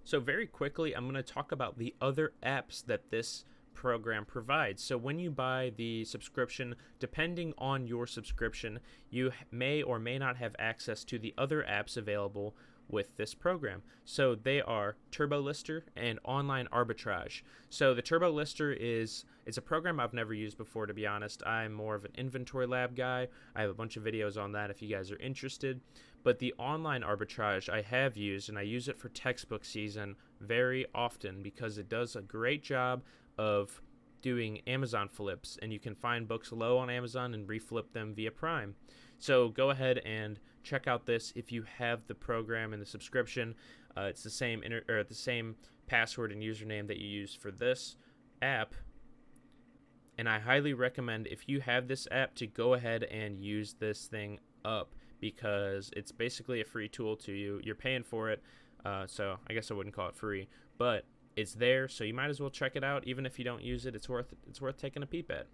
So very quickly, I'm going to talk about the other apps that this program provides. So when you buy the subscription, depending on your subscription, you may or may not have access to the other apps available with this program. So they are Turbo Lister and Online Arbitrage. So the Turbo Lister it's a program I've never used before, to be honest. I'm more of an inventory lab guy. I have a bunch of videos on that if you guys are interested. But the Online Arbitrage I have used, and I use it for textbook season very often because it does a great job of doing Amazon flips, and you can find books low on Amazon and reflip them via Prime. So go ahead and check out this if you have the program and the subscription. It's the same the same password and username that you use for this app. And I highly recommend, if you have this app, to go ahead and use this thing up, because it's basically a free tool to you. You're paying for it, so I guess I wouldn't call it free, but it's there, so you might as well check it out. Even if you don't use it, it's worth taking a peep at.